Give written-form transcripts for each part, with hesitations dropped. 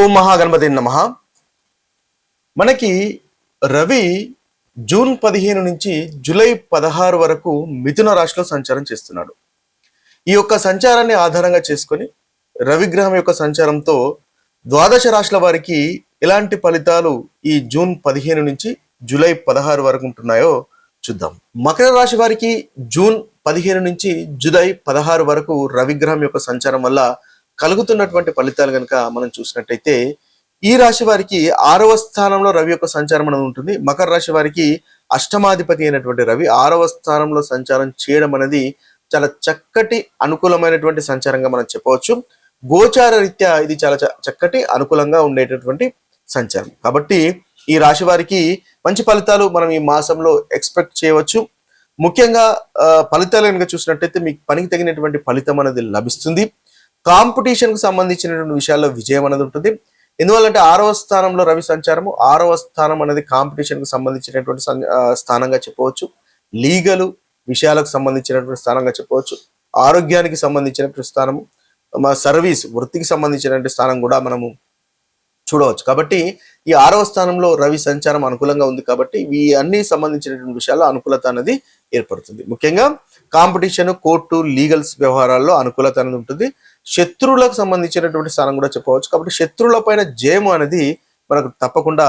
ఓం మహాగణపతి నమః. మనకి రవి జూన్ 15 నుంచి జూలై 16 వరకు మిథున రాశిలో సంచారం చేస్తున్నాడు. ఈ యొక్క సంచారాన్ని ఆధారంగా చేసుకొని రవి గ్రహం యొక్క సంచారంతో ద్వాదశ రాశుల వారికి ఎలాంటి ఫలితాలు ఈ జూన్ 15 నుంచి జూలై 16 వరకు ఉంటున్నాయో చూద్దాం. మకర రాశి వారికి జూన్ 15 నుంచి జూలై 16 వరకు రవి గ్రహం యొక్క సంచారం వల్ల కలుగుతున్నటువంటి ఫలితాలు కనుక మనం చూసినట్టయితే, ఈ రాశి వారికి 6వ స్థానంలో రవి యొక్క సంచారం అనేది ఉంటుంది. మకర రాశి వారికి అష్టమాధిపతి అయినటువంటి రవి 6వ స్థానంలో సంచారం చేయడం అనేది చాలా చక్కటి అనుకూలమైనటువంటి సంచారంగా మనం చెప్పవచ్చు. గోచార రీత్యా ఇది చాలా చక్కటి అనుకూలంగా ఉండేటటువంటి సంచారం. కాబట్టి ఈ రాశి వారికి మంచి ఫలితాలు మనం ఈ మాసంలో ఎక్స్పెక్ట్ చేయవచ్చు. ముఖ్యంగా ఫలితాలు కనుక చూసినట్టయితే మీకు పనికి తగినటువంటి ఫలితం అనేది లభిస్తుంది. కాంపిటీషన్ కు సంబంధించినటువంటి విషయాల్లో విజయం అనేది ఉంటుంది. ఎందువల్లంటే 6వ స్థానంలో రవి సంచారము, 6వ స్థానం అనేది కాంపిటీషన్ కు సంబంధించినటువంటి స్థానంగా చెప్పవచ్చు. లీగల్ విషయాలకు సంబంధించినటువంటి స్థానంగా చెప్పవచ్చు. ఆరోగ్యానికి సంబంధించినటువంటి స్థానము, సర్వీస్ వృత్తికి సంబంధించినటువంటి స్థానం కూడా మనము చూడవచ్చు. కాబట్టి ఈ 6వ స్థానంలో రవి సంచారం అనుకూలంగా ఉంది. కాబట్టి ఈ అన్ని సంబంధించినటువంటి విషయాల్లో అనుకూలత అనేది ఏర్పడుతుంది. ముఖ్యంగా కాంపిటీషన్, కోర్టు, లీగల్స్ వ్యవహారాల్లో అనుకూలత అనేది ఉంటుంది. శత్రువులకు సంబంధించినటువంటి స్థానం కూడా చెప్పవచ్చు. కాబట్టి శత్రువుల పైన జయం అనేది మనకు తప్పకుండా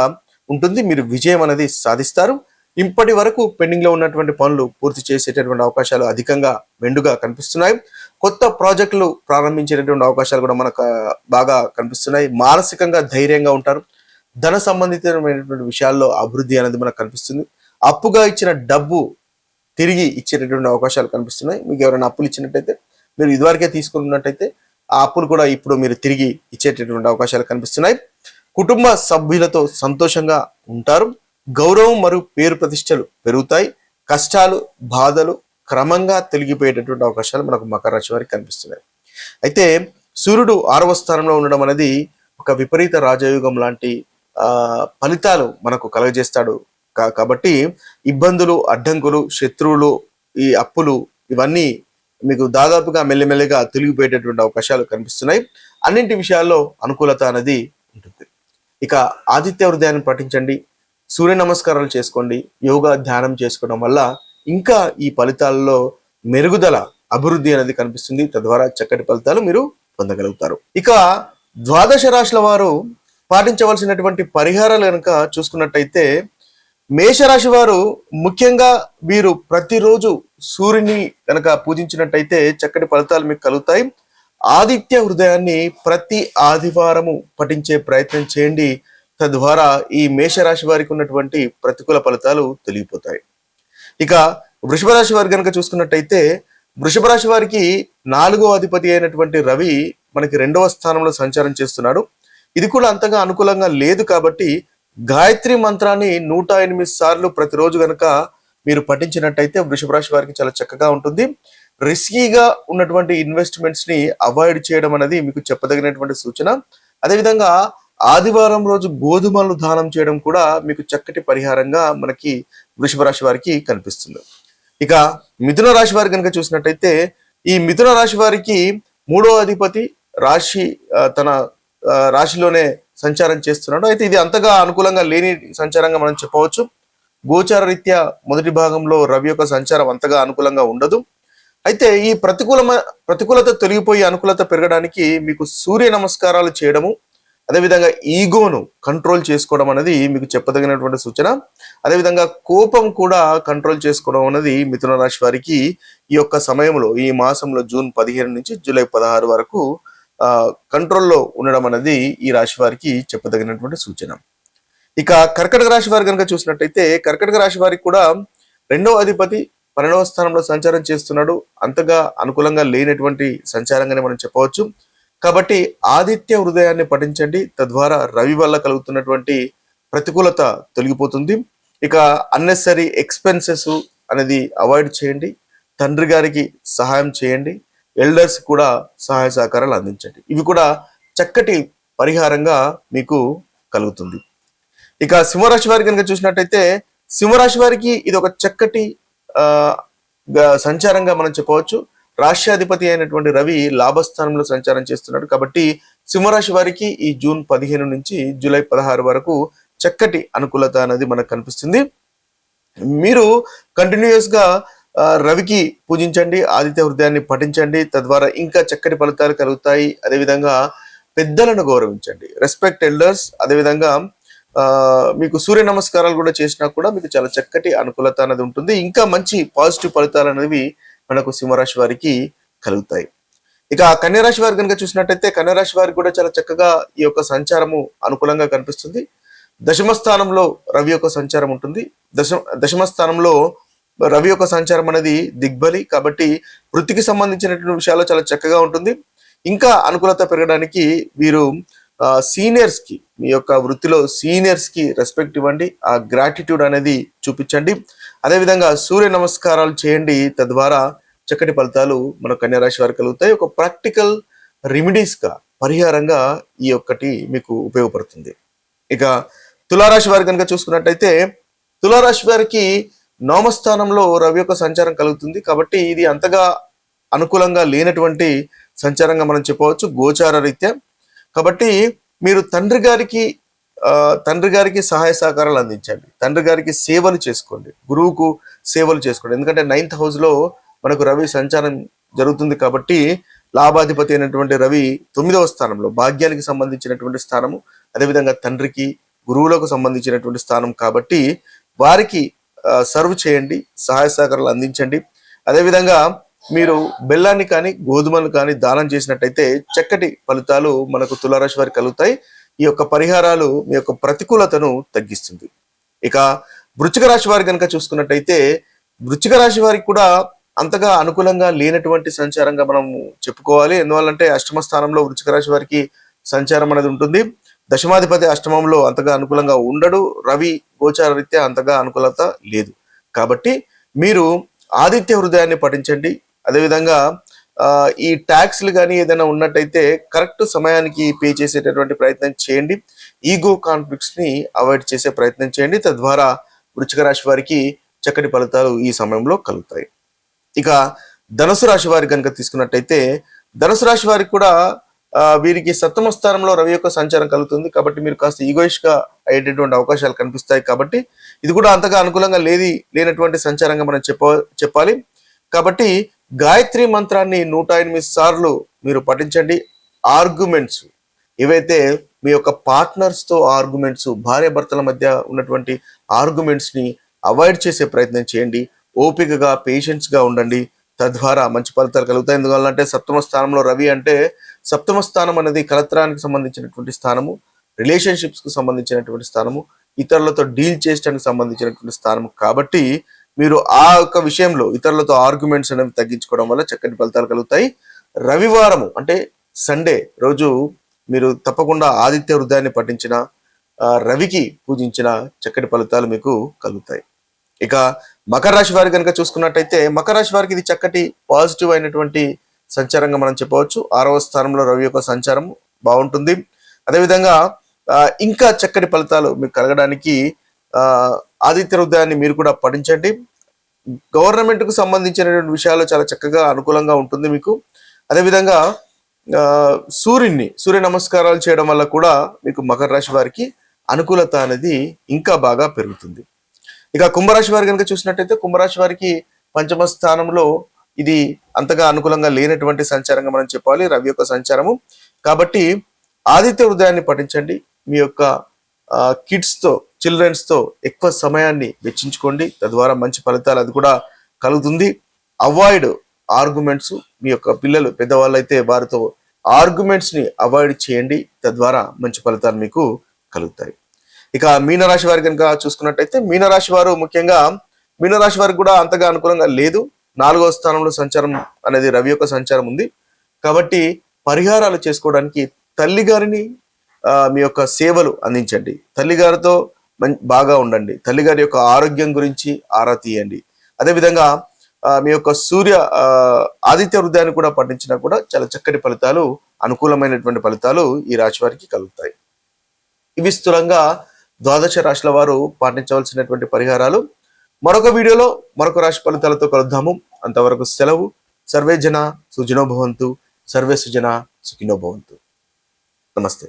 ఉంటుంది. మీరు విజయం అనేది సాధిస్తారు. ఇప్పటి వరకు పెండింగ్ లో ఉన్నటువంటి పనులు పూర్తి చేసేటటువంటి అవకాశాలు అధికంగా మెండుగా కనిపిస్తున్నాయి. కొత్త ప్రాజెక్టులు ప్రారంభించేటటువంటి అవకాశాలు కూడా మనకు బాగా కనిపిస్తున్నాయి. మానసికంగా ధైర్యంగా ఉంటారు. ధన సంబంధితమైనటువంటి విషయాల్లో అభివృద్ధి అనేది మనకు కనిపిస్తుంది. అప్పుగా ఇచ్చిన డబ్బు తిరిగి ఇచ్చేటటువంటి అవకాశాలు కనిపిస్తున్నాయి. మీకు ఎవరైనా అప్పులు ఇచ్చినట్టయితే, మీరు ఇదివరకే తీసుకున్నట్టయితే ఆ అప్పులు కూడా ఇప్పుడు మీరు తిరిగి ఇచ్చేటటువంటి అవకాశాలు కనిపిస్తున్నాయి. కుటుంబ సభ్యులతో సంతోషంగా ఉంటారు. గౌరవం మరియు పేరు ప్రతిష్టలు పెరుగుతాయి. కష్టాలు, బాధలు క్రమంగా తొలగిపోయేటటువంటి అవకాశాలు మనకు మకర రాశి వారికి కనిపిస్తున్నాయి. అయితే సూర్యుడు 6వ స్థానంలో ఉండడం అనేది ఒక విపరీత రాజయోగం లాంటి ఫలితాలు మనకు కలుగజేస్తాడు. కాబట్టి ఇబ్బందులు, అడ్డంకులు, శత్రువులు, ఈ అప్పులు ఇవన్నీ మీకు దాదాపుగా మెల్లిమెల్లిగా తొలగిపోయేటటువంటి అవకాశాలు కనిపిస్తున్నాయి. అన్నింటి విషయాల్లో అనుకూలత అనేది ఉంటుంది. ఇక ఆదిత్య హృదయాన్ని పఠించండి, సూర్య నమస్కారాలు చేసుకోండి, యోగా ధ్యానం చేసుకోవడం వల్ల ఇంకా ఈ ఫలితాలలో మెరుగుదల, అభివృద్ధి అనేది కనిపిస్తుంది. తద్వారా చక్కటి ఫలితాలు మీరు పొందగలుగుతారు. ఇక ద్వాదశ రాశుల వారు పాటించవలసినటువంటి పరిహారాలు కనుక చూసుకున్నట్టయితే, మేషరాశి వారు ముఖ్యంగా వీరు ప్రతిరోజు సూర్యుని కనుక పూజించినట్టయితే చక్కటి ఫలితాలు మీకు కలుగుతాయి. ఆదిత్య హృదయాన్ని ప్రతి ఆదివారము పఠించే ప్రయత్నం చేయండి. తద్వారా ఈ మేషరాశి వారికి ఉన్నటువంటి ప్రతికూల ఫలితాలు తొలగిపోతాయి. ఇక వృషభ రాశి వారి కనుక చూసుకున్నట్టయితే, వృషభ రాశి వారికి 4వ అధిపతి అయినటువంటి రవి మనకి 2వ స్థానంలో సంచారం చేస్తున్నాడు. ఇది కూడా అంతగా అనుకూలంగా లేదు. కాబట్టి గాయత్రి మంత్రాన్ని 108 సార్లు ప్రతిరోజు కనుక మీరు పఠించినట్టయితే వృషభ రాశి వారికి చాలా చక్కగా ఉంటుంది. రిస్కీగా ఉన్నటువంటి ఇన్వెస్ట్మెంట్స్ ని అవాయిడ్ చేయడం అనేది మీకు చెప్పదగినటువంటి సూచన. అదేవిధంగా ఆదివారం రోజు గోధుమలు దానం చేయడం కూడా మీకు చక్కటి పరిహారంగా మనకి వృషభ రాశి వారికి కనిపిస్తుంది. ఇక మిథున రాశి వారి కనుక చూసినట్టయితే, ఈ మిథున రాశి వారికి 3వ అధిపతి తన రాశిలోనే సంచారం చేస్తున్నాడు. అయితే ఇది అంతగా అనుకూలంగా లేని సంచారంగా మనం చెప్పవచ్చు. గోచార రీత్యా మొదటి భాగంలో రవి యొక్క సంచారం అంతగా అనుకూలంగా ఉండదు. అయితే ఈ ప్రతికూలత తొలగిపోయి అనుకూలత పెరగడానికి మీకు సూర్య నమస్కారాలు చేయడము, అదేవిధంగా ఈగోను కంట్రోల్ చేసుకోవడం అనేది మీకు చెప్పదగినటువంటి సూచన. అదేవిధంగా కోపం కూడా కంట్రోల్ చేసుకోవడం అనేది మిథున రాశి వారికి ఈ యొక్క సమయంలో, ఈ మాసంలో జూన్ 15 నుంచి జూలై 16 వరకు కంట్రోల్లో ఉండడం అనేది ఈ రాశి వారికి చెప్పదగినటువంటి సూచన. ఇక కర్కటక రాశి వారి కనుక చూసినట్టయితే, కర్కటక రాశి వారికి కూడా 2వ అధిపతి 12వ స్థానంలో సంచారం చేస్తున్నాడు. అంతగా అనుకూలంగా లేనటువంటి సంచారంగానే మనం చెప్పవచ్చు. కాబట్టి ఆదిత్య హృదయాన్ని పఠించండి. తద్వారా రవి వల్ల కలుగుతున్నటువంటి ప్రతికూలత తొలగిపోతుంది. ఇక అన్నెసరీ ఎక్స్పెన్సెస్ అనేది అవాయిడ్ చేయండి. తండ్రి గారికి సహాయం చేయండి. ఎల్డర్స్ కూడా సహాయ సహకారాలు అందించండి. ఇవి కూడా చక్కటి పరిహారంగా మీకు కలుగుతుంది. ఇక సింహరాశి వారికి కనుక చూసినట్టయితే, సింహరాశి వారికి ఇది ఒక చక్కటి సంచారంగా మనం చెప్పవచ్చు. రాష్ట్రాధిపతి అయినటువంటి రవి లాభస్థానంలో సంచారం చేస్తున్నాడు. కాబట్టి సింహరాశి వారికి ఈ జూన్ 15 నుంచి జూలై 16 వరకు చక్కటి అనుకూలత అనేది మనకు కనిపిస్తుంది. మీరు కంటిన్యూస్ గా రవికి పూజించండి, ఆదిత్య హృదయాన్ని పఠించండి, తద్వారా ఇంకా చక్కటి ఫలితాలు కలుగుతాయి. అదేవిధంగా పెద్దలను గౌరవించండి, రెస్పెక్ట్ ఎల్డర్స్. అదేవిధంగా మీకు సూర్య నమస్కారాలు కూడా చేసినా కూడా మీకు చాలా చక్కటి అనుకూలత అనేది ఉంటుంది. ఇంకా మంచి పాజిటివ్ ఫలితాలు అనేవి మనకు సింహరాశి వారికి కలుగుతాయి. ఇక కన్యరాశి వారి కనుక చూసినట్టయితే కన్యరాశి వారికి కూడా చాలా చక్కగా ఈ యొక్క సంచారము అనుకూలంగా కనిపిస్తుంది. దశమ స్థానంలో రవి యొక్క సంచారం ఉంటుంది. దశమ స్థానంలో రవి యొక్క సంచారం అనేది దిగ్బలి కాబట్టి వృత్తికి సంబంధించినటువంటి విషయాల్లో చాలా చక్కగా ఉంటుంది. ఇంకా అనుకూలత పెరగడానికి వీరు సీనియర్స్ కి, మీ యొక్క వృత్తిలో సీనియర్స్ కి రెస్పెక్ట్ ఇవ్వండి, ఆ గ్రాటిట్యూడ్ అనేది చూపించండి. అదేవిధంగా సూర్య నమస్కారాలు చేయండి, తద్వారా చక్కటి ఫలితాలు మన కన్యరాశి వారికి కలుగుతాయి. ఒక ప్రాక్టికల్ రెమెడీస్ గా, పరిహారంగా ఈ ఒక్కటి మీకు ఉపయోగపడుతుంది. ఇక తులారాశి వారి కనుక చూసుకున్నట్టయితే తులారాశి వారికి నవమస్థానంలో రవి యొక్క సంచారం కలుగుతుంది కాబట్టి ఇది అంతగా అనుకూలంగా లేనటువంటి సంచారంగా మనం చెప్పవచ్చు గోచార రీత్యా. కాబట్టి మీరు తండ్రి గారికి సహాయ సహకారాలు అందించండి, తండ్రి గారికి సేవలు చేసుకోండి, గురువుకు సేవలు చేసుకోండి. ఎందుకంటే 9th హౌస్ లో మనకు రవి సంచారం జరుగుతుంది కాబట్టి లాభాధిపతి అయినటువంటి రవి 9వ స్థానంలో భాగ్యానికి సంబంధించినటువంటి స్థానము, అదేవిధంగా తండ్రికి గురువులకు సంబంధించినటువంటి స్థానం కాబట్టి వారికి సర్వ్ చేయండి, సహాయ సహకారాలు అందించండి. అదేవిధంగా మీరు బెల్లాన్ని కానీ గోధుమలు కానీ దానం చేసినట్టయితే చక్కటి ఫలితాలు మనకు తులారాశి వారికి కలుగుతాయి. ఈ యొక్క పరిహారాలు మీ యొక్క ప్రతికూలతను తగ్గిస్తుంది. ఇక వృశ్చిక రాశి వారి కనుక చూసుకున్నట్టయితే వృశ్చిక రాశి వారికి కూడా అంతగా అనుకూలంగా లేనటువంటి సంచారంగా మనం చెప్పుకోవాలి. ఎందువల్లంటే అష్టమ స్థానంలో వృశ్చిక రాశి వారికి సంచారం అనేది ఉంటుంది. దశమాధిపతి అష్టమంలో అంతగా అనుకూలంగా ఉండడు. రవి గోచార రీత్యా అంతగా అనుకూలత లేదు. కాబట్టి మీరు ఆదిత్య హృదయాన్ని పఠించండి. అదేవిధంగా ఈ ట్యాక్స్లు కానీ ఏదైనా ఉన్నట్టయితే కరెక్ట్ సమయానికి పే చేసేటటువంటి ప్రయత్నం చేయండి. ఈగో కాన్ఫ్లిక్ట్స్ ని అవాయిడ్ చేసే ప్రయత్నం చేయండి. తద్వారా వృశ్చిక రాశి వారికి చక్కటి ఫలితాలు ఈ సమయంలో కలుగుతాయి. ఇక ధనుసు రాశి వారికి కనుక తీసుకున్నట్టయితే ధనుసు రాశి వారికి కూడా వీరికి సప్తమ స్థానంలో రవి యొక్క సంచారం కలుగుతుంది కాబట్టి మీరు కాస్త ఈగోయిష్ గా అయ్యేటటువంటి అవకాశాలు కనిపిస్తాయి. కాబట్టి ఇది కూడా అంతగా అనుకూలంగా లేనటువంటి సంచారంగా మనం చెప్పాలి. కాబట్టి గాయత్రి మంత్రాన్ని 108 సార్లు మీరు పఠించండి. ఆర్గ్యుమెంట్స్ ఏవైతే మీ యొక్క పార్ట్నర్స్ తో ఆర్గ్యుమెంట్స్, భార్య భర్తల మధ్య ఉన్నటువంటి ఆర్గ్యుమెంట్స్ ని అవాయిడ్ చేసే ప్రయత్నం చేయండి. ఓపికగా పేషెన్స్ గా ఉండండి, తద్వారా మంచి ఫలితాలు కలుగుతాయి. ఎందువల్లంటే సప్తమ స్థానంలో రవి అంటే సప్తమ స్థానం అనేది కలత్రానికి సంబంధించినటువంటి స్థానము, రిలేషన్షిప్స్ కు సంబంధించినటువంటి స్థానము, ఇతరులతో డీల్ చేయడానికి సంబంధించినటువంటి స్థానము. కాబట్టి మీరు ఆ యొక్క విషయంలో ఇతరులతో ఆర్గ్యుమెంట్స్ అనేవి తగ్గించుకోవడం వల్ల చక్కటి ఫలితాలు కలుగుతాయి. రవివారము అంటే సండే రోజు మీరు తప్పకుండా ఆదిత్య హృదయాన్ని పఠించిన, రవికి పూజించిన చక్కటి ఫలితాలు మీకు కలుగుతాయి. ఇక మకర రాశి వారి కనుక చూసుకున్నట్టయితే మకర రాశి వారికి ఇది చక్కటి పాజిటివ్ అయినటువంటి సంచారంగా మనం చెప్పవచ్చు. 6వ స్థానంలో రవి యొక్క సంచారం బాగుంటుంది. అదేవిధంగా ఇంకా చక్కటి ఫలితాలు మీకు కలగడానికి ఆదిత్య హృదయాన్ని మీరు కూడా పఠించండి. గవర్నమెంట్ కు సంబంధించినటువంటి విషయాలు చాలా చక్కగా అనుకూలంగా ఉంటుంది మీకు. అదేవిధంగా సూర్య నమస్కారాలు చేయడం వల్ల కూడా మీకు మకర రాశి వారికి అనుకూలత అనేది ఇంకా బాగా పెరుగుతుంది. ఇక కుంభరాశి వారి కనుక చూసినట్టయితే కుంభరాశి వారికి పంచమ స్థానంలో ఇది అంతగా అనుకూలంగా లేనటువంటి సంచారంగా మనం చెప్పాలి, రవి యొక్క సంచారము. కాబట్టి ఆదిత్య హృదయాన్ని పఠించండి. మీ యొక్క చిల్డ్రన్స్ తో ఎక్కువ సమయాన్ని వెచ్చించుకోండి, తద్వారా మంచి ఫలితాలు అది కూడా కలుగుతుంది. అవాయిడ్ ఆర్గ్యుమెంట్స్, మీ యొక్క పిల్లలు పెద్దవాళ్ళు అయితే వారితో ఆర్గ్యుమెంట్స్ ని అవాయిడ్ చేయండి, తద్వారా మంచి ఫలితాలు మీకు కలుగుతాయి. ఇక మీనరాశి వారి కనుక చూసుకున్నట్టయితే మీనరాశి వారికి కూడా అంతగా అనుకూలంగా లేదు. 4వ స్థానంలో సంచారం అనేది రవి యొక్క సంచారం ఉంది. కాబట్టి పరిహారాలు చేసుకోవడానికి తల్లిగారిని మీ యొక్క సేవలు అందించండి, తల్లిగారితో బాగా ఉండండి, తల్లిగారి యొక్క ఆరోగ్యం గురించి ఆరా తీయండి. అదేవిధంగా మీ యొక్క ఆదిత్య హృదయాన్ని కూడా పఠించినా కూడా చాలా చక్కటి ఫలితాలు, అనుకూలమైనటువంటి ఫలితాలు ఈ రాశి వారికి కలుగుతాయి. ఇవి స్థూలంగా ద్వాదశ రాశుల వారు పాటించవలసినటువంటి పరిహారాలు. మరొక వీడియోలో మరొక రాశి ఫలితాలతో కలుద్దాము. అంతవరకు సెలవు. సర్వే జన సుఖినో భవంతు, సర్వే సుజన సుఖినో భవంతు. నమస్తే.